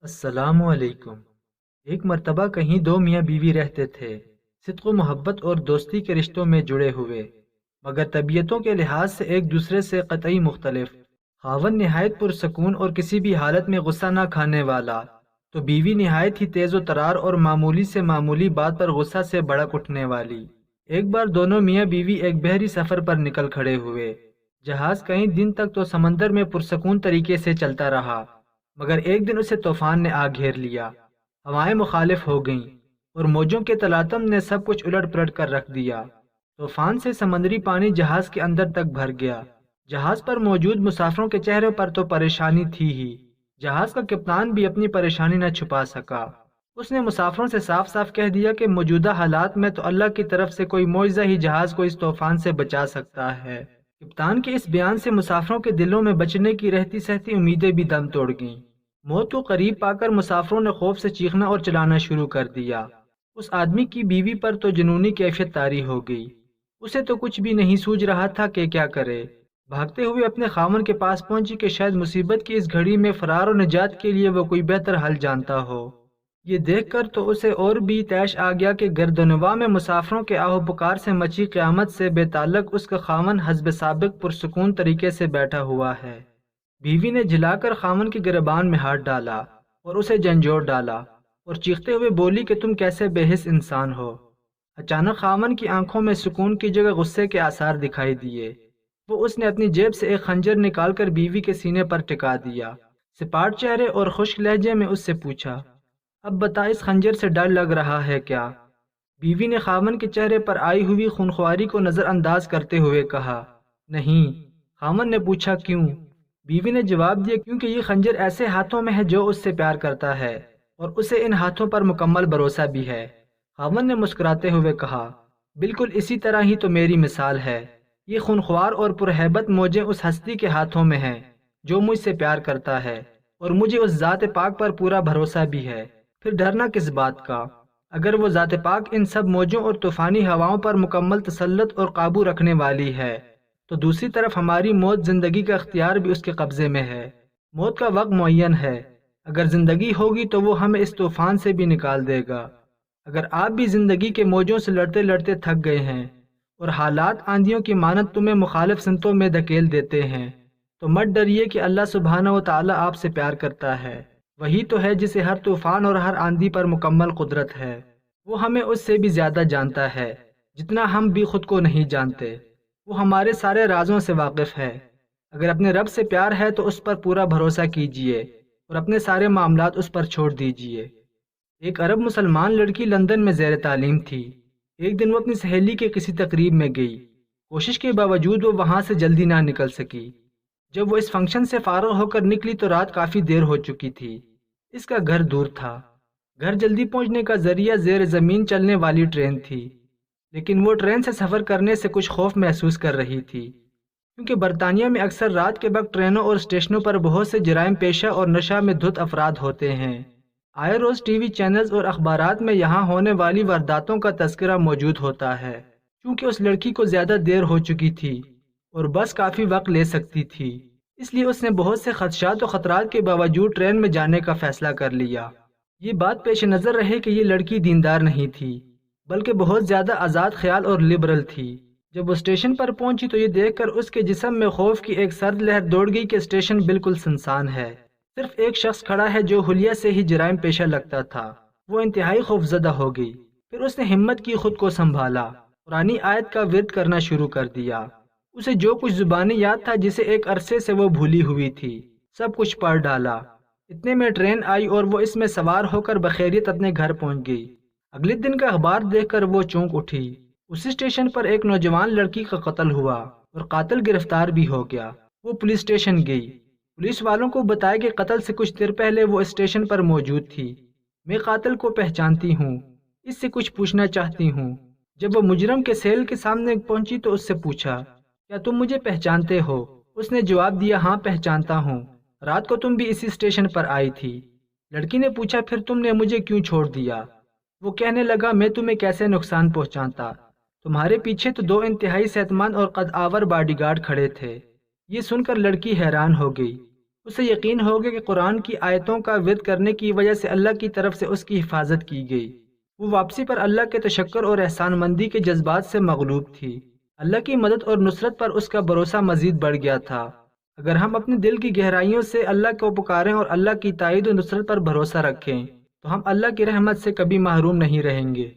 السلام علیکم۔ ایک مرتبہ کہیں دو میاں بیوی رہتے تھے، صدق و محبت اور دوستی کے رشتوں میں جڑے ہوئے، مگر طبیعتوں کے لحاظ سے ایک دوسرے سے قطعی مختلف۔ خاوند نہایت پرسکون اور کسی بھی حالت میں غصہ نہ کھانے والا، تو بیوی نہایت ہی تیز و ترار اور معمولی سے معمولی بات پر غصہ سے بھڑک اٹھنے والی۔ ایک بار دونوں میاں بیوی ایک بحری سفر پر نکل کھڑے ہوئے۔ جہاز کئی دن تک تو سمندر میں پرسکون طریقے سے چلتا رہا، مگر ایک دن اسے طوفان نے آ گھیر لیا۔ ہوائیں مخالف ہو گئیں اور موجوں کے تلاطم نے سب کچھ الٹ پلٹ کر رکھ دیا۔ طوفان سے سمندری پانی جہاز کے اندر تک بھر گیا۔ جہاز پر موجود مسافروں کے چہروں پر تو پریشانی تھی ہی، جہاز کا کپتان بھی اپنی پریشانی نہ چھپا سکا۔ اس نے مسافروں سے صاف صاف کہہ دیا کہ موجودہ حالات میں تو اللہ کی طرف سے کوئی معجزہ ہی جہاز کو اس طوفان سے بچا سکتا ہے۔ کپتان کے اس بیان سے مسافروں کے دلوں میں بچنے کی رہتی سہتی امیدیں بھی دم توڑ گئیں۔ موت کو قریب پا کر مسافروں نے خوف سے چیخنا اور چلانا شروع کر دیا۔ اس آدمی کی بیوی پر تو جنونی کیفیت طاری ہو گئی۔ اسے تو کچھ بھی نہیں سوجھ رہا تھا کہ کیا کرے۔ بھاگتے ہوئے اپنے خاوند کے پاس پہنچی کہ شاید مصیبت کی اس گھڑی میں فرار و نجات کے لیے وہ کوئی بہتر حل جانتا ہو۔ یہ دیکھ کر تو اسے اور بھی طیش آ گیا کہ گردنواں میں مسافروں کے آہ و پکار سے مچی قیامت سے بے تعلق اس کا خاوند حسب سابق پرسکون طریقے سے بیٹھا ہوا ہے۔ بیوی نے جھلا کر خاوند کے گریبان میں ہاتھ ڈالا اور اسے جھنجھوڑ ڈالا اور چیختے ہوئے بولی کہ تم کیسے بے حس انسان ہو۔ اچانک خاوند کی آنکھوں میں سکون کی جگہ غصے کے آثار دکھائی دیے۔ اس نے اپنی جیب سے ایک خنجر نکال کر بیوی کے سینے پر ٹکا دیا۔ سپاٹ چہرے اور خشک لہجے میں اس سے پوچھا، اب بتا اس خنجر سے ڈر لگ رہا ہے کیا؟ بیوی نے خاوند کے چہرے پر آئی ہوئی خونخواری کو نظر انداز کرتے ہوئے کہا، نہیں۔ خاوند نے پوچھا کیوں؟ بیوی نے جواب دیا، کیونکہ یہ خنجر ایسے ہاتھوں میں ہے جو اس سے پیار کرتا ہے اور اسے ان ہاتھوں پر مکمل بھروسہ بھی ہے۔ خاوند نے مسکراتے ہوئے کہا، بالکل اسی طرح ہی تو میری مثال ہے۔ یہ خونخوار اور پرہیبت موجیں اس ہستی کے ہاتھوں میں ہیں جو مجھ سے پیار کرتا ہے اور مجھے اس ذات پاک پر پورا بھروسہ بھی ہے۔ پھر ڈرنا کس بات کا؟ اگر وہ ذات پاک ان سب موجوں اور طوفانی ہواؤں پر مکمل تسلط اور قابو رکھنے والی ہے تو دوسری طرف ہماری موت زندگی کا اختیار بھی اس کے قبضے میں ہے۔ موت کا وقت معین ہے۔ اگر زندگی ہوگی تو وہ ہمیں اس طوفان سے بھی نکال دے گا۔ اگر آپ بھی زندگی کے موجوں سے لڑتے لڑتے تھک گئے ہیں اور حالات آندھیوں کی مانند تمہیں مخالف سمتوں میں دھکیل دیتے ہیں تو مت ڈریے کہ اللہ سبحانہ و تعالیٰ آپ سے پیار کرتا ہے۔ وہی تو ہے جسے ہر طوفان اور ہر آندھی پر مکمل قدرت ہے۔ وہ ہمیں اس سے بھی زیادہ جانتا ہے جتنا ہم بھی خود کو نہیں جانتے۔ وہ ہمارے سارے رازوں سے واقف ہے۔ اگر اپنے رب سے پیار ہے تو اس پر پورا بھروسہ کیجیے اور اپنے سارے معاملات اس پر چھوڑ دیجیے۔ ایک عرب مسلمان لڑکی لندن میں زیر تعلیم تھی۔ ایک دن وہ اپنی سہیلی کے کسی تقریب میں گئی۔ کوشش کے باوجود وہ وہاں سے جلدی نہ نکل سکی۔ جب وہ اس فنکشن سے فارغ ہو کر نکلی تو رات کافی دیر ہو چکی تھی۔ اس کا گھر دور تھا۔ گھر جلدی پہنچنے کا ذریعہ زیر زمین چلنے والی ٹرین تھی، لیکن وہ ٹرین سے سفر کرنے سے کچھ خوف محسوس کر رہی تھی، کیونکہ برطانیہ میں اکثر رات کے وقت ٹرینوں اور اسٹیشنوں پر بہت سے جرائم پیشہ اور نشہ میں دھت افراد ہوتے ہیں۔ آئے روز ٹی وی چینلز اور اخبارات میں یہاں ہونے والی وارداتوں کا تذکرہ موجود ہوتا ہے۔ چونکہ اس لڑکی کو زیادہ دیر ہو چکی تھی اور بس کافی وقت لے سکتی تھی، اس لیے اس نے بہت سے خدشات و خطرات کے باوجود ٹرین میں جانے کا فیصلہ کر لیا۔ یہ بات پیش نظر رہے کہ یہ لڑکی دیندار نہیں تھی، بلکہ بہت زیادہ آزاد خیال اور لبرل تھی۔ جب وہ اسٹیشن پر پہنچی تو یہ دیکھ کر اس کے جسم میں خوف کی ایک سرد لہر دوڑ گئی کہ اسٹیشن بالکل سنسان ہے۔ صرف ایک شخص کھڑا ہے جو حلیہ سے ہی جرائم پیشہ لگتا تھا۔ وہ انتہائی خوفزدہ ہو گئی۔ پھر اس نے ہمت کی خود کو سنبھالا، قرآنی آیت کا ورد کرنا شروع کر دیا۔ اسے جو کچھ زبانی یاد تھا جسے ایک عرصے سے وہ بھولی ہوئی تھی، سب کچھ پڑھ ڈالا۔ اتنے میں ٹرین آئی اور وہ اس میں سوار ہو کر بخیریت اپنے گھر پہنچ گئی۔ اگلے دن کا اخبار دیکھ کر وہ چونک اٹھی۔ اسی اسٹیشن پر ایک نوجوان لڑکی کا قتل ہوا اور قاتل گرفتار بھی ہو گیا۔ وہ پولیس اسٹیشن گئی۔ پولیس والوں کو بتایا کہ قتل سے کچھ دیر پہلے وہ اسٹیشن پر موجود تھی۔ میں قاتل کو پہچانتی ہوں، اس سے کچھ پوچھنا چاہتی ہوں۔ جب وہ مجرم کے سیل کے سامنے پہنچی تو اس سے پوچھا، کیا تم مجھے پہچانتے ہو؟ اس نے جواب دیا، ہاں پہچانتا ہوں، رات کو تم بھی اسی اسٹیشن پر آئی تھی۔ لڑکی نے پوچھا، پھر تم نے مجھے کیوں چھوڑ دیا؟ وہ کہنے لگا، میں تمہیں کیسے نقصان پہنچاتا؟ تمہارے پیچھے تو 2 انتہائی صحت مند اور قد آور باڈی گارڈ کھڑے تھے۔ یہ سن کر لڑکی حیران ہو گئی۔ اسے یقین ہوگا کہ قرآن کی آیتوں کا ورد کرنے کی وجہ سے اللہ کی طرف سے اس کی حفاظت کی گئی۔ وہ واپسی پر اللہ کے تشکر اور احسان مندی کے جذبات سے مغلوب تھی۔ اللہ کی مدد اور نصرت پر اس کا بھروسہ مزید بڑھ گیا تھا۔ اگر ہم اپنے دل کی گہرائیوں سے اللہ کو پکاریں اور اللہ کی تائید و نصرت پر بھروسہ رکھیں تو ہم اللہ کی رحمت سے کبھی محروم نہیں رہیں گے۔